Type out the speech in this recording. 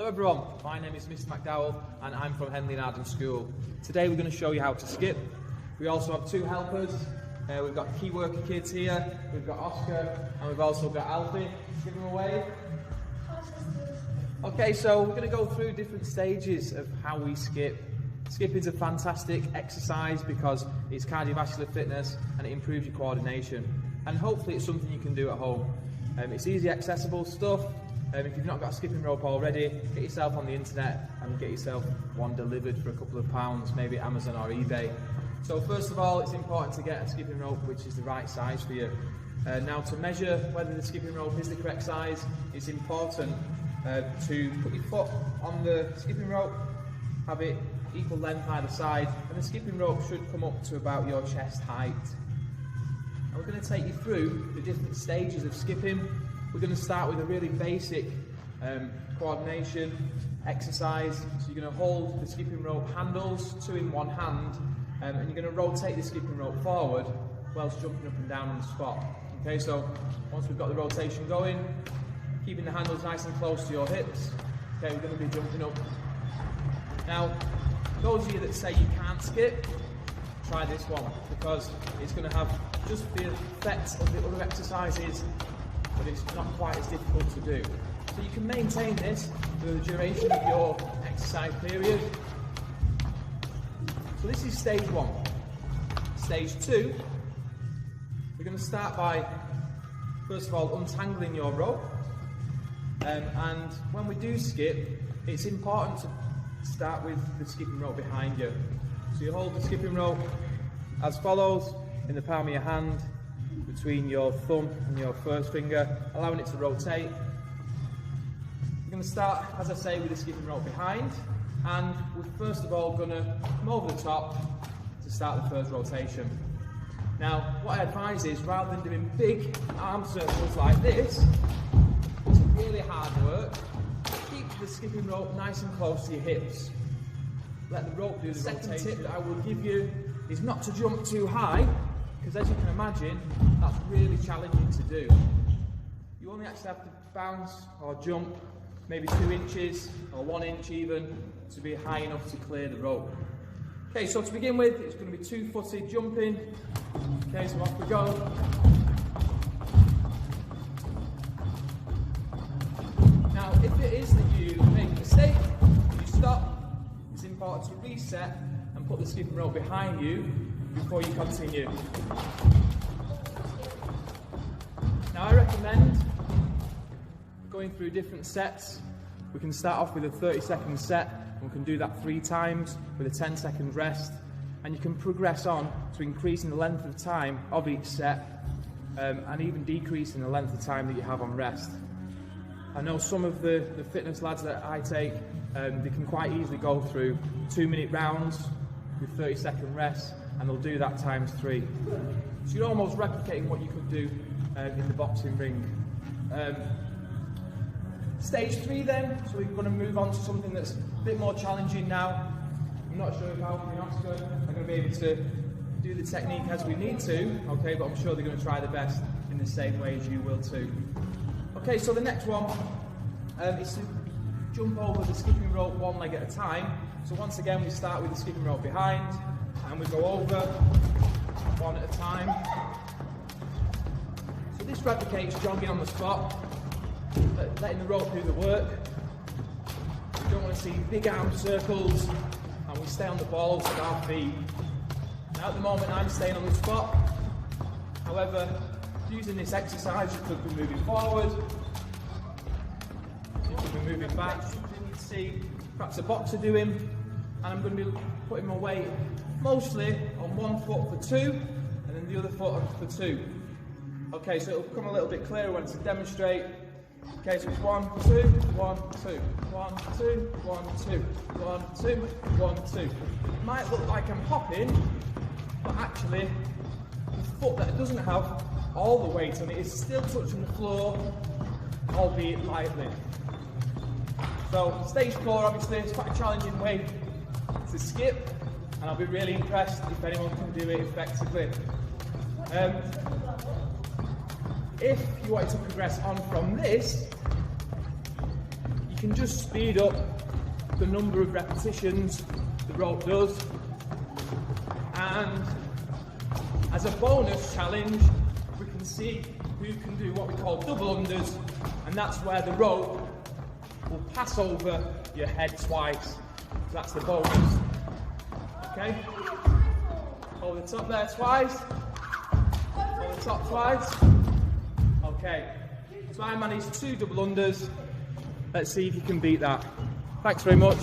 Hello everyone, my name is Mr McDowell and I'm from Henley Arden School. Today we're going to show you how to skip. We also have two helpers. We've got key worker kids here, we've got Oscar and we've also got Alfie. Give them a wave. Okay, so we're going to go through different stages of how we skip. Skipping is a fantastic exercise because it's cardiovascular fitness and it improves your coordination. And hopefully it's something you can do at home. It's easy accessible stuff. If you've not got a skipping rope already, get yourself on the internet and get yourself one delivered for a couple of pounds, maybe Amazon or eBay. So first of all, it's important to get a skipping rope which is the right size for you. Now to measure whether the skipping rope is the correct size, it's important to put your foot on the skipping rope, have it equal length either side, and the skipping rope should come up to about your chest height. And we're going to take you through the different stages of skipping. We're going to start with a really basic coordination exercise. So you're going to hold the skipping rope handles, two in one hand, and you're going to rotate the skipping rope forward whilst jumping up and down on the spot. Okay, so once we've got the rotation going, keeping the handles nice and close to your hips, okay, we're going to be jumping up. Now, those of you that say you can't skip, try this one because it's going to have just the effects of the other exercises, but it's not quite as difficult to do. So you can maintain this for the duration of your exercise period. So this is stage one. Stage two, we're going to start by, first of all, untangling your rope. And when we do skip, it's important to start with the skipping rope behind you. So you hold the skipping rope as follows in the palm of your hand, between your thumb and your first finger, allowing it to rotate. We're going to start, as I say, with the skipping rope behind, and we're first of all going to come over the top to start the first rotation. Now, what I advise is, rather than doing big arm circles like this, it's really hard work, keep the skipping rope nice and close to your hips. Let the rope do the rotation. The second tip that I will give you is not to jump too high, because as you can imagine, that's really challenging to do. You only actually have to bounce or jump maybe 2 inches or 1 inch even to be high enough to clear the rope. Okay, so to begin with, it's going to be 2-footed jumping. Okay, so off we go. Now, if it is that you make a mistake, you stop, it's important to reset and put the skipping rope behind you before you continue. Now I recommend going through different sets. We can start off with a 30-second set, and we can do that 3 times with a 10-second rest, and you can progress on to increasing the length of time of each set and even decreasing the length of time that you have on rest. I know some of the fitness lads that I take, they can quite easily go through 2-minute rounds with 30-second rests, and they'll do that times 3. So you're almost replicating what you could do in the boxing ring. Stage 3 then, so we're going to move on to something that's a bit more challenging now. I'm not sure if Alfie and Oscar are going to be able to do the technique as we need to, okay, but I'm sure they're going to try their best in the same way as you will too. Okay, so the next one is to jump over the skipping rope 1 leg at a time. So once again, we start with the skipping rope behind, and we go over 1 at a time. So this replicates jogging on the spot, letting the rope do the work. We don't want to see big arm circles, and we stay on the balls with our feet. Now at the moment I'm staying on the spot. However, using this exercise, you could be moving forward, you could be moving back. You can see perhaps a boxer doing, and I'm going to be putting my weight mostly on 1 foot for 2, and then the other foot for 2. Okay, so it'll become a little bit clearer when to demonstrate. Okay, so it's 1, 2, 1, 2, 1, 2, 1, 2, 1, 2, 1, 2. It might look like I'm hopping, but actually the foot that doesn't have all the weight on it is still touching the floor, albeit lightly. So stage 4, obviously, it's quite a challenging way to skip, and I'll be really impressed if anyone can do it effectively. If you wanted to progress on from this, you can just speed up the number of repetitions the rope does. And as a bonus challenge, we can see who can do what we call double unders, and that's where the rope will pass over your head twice. So that's the bonus. Okay? Over the top there twice. Over the top twice. Okay. So I managed 2 double unders. Let's see if you can beat that. Thanks very much.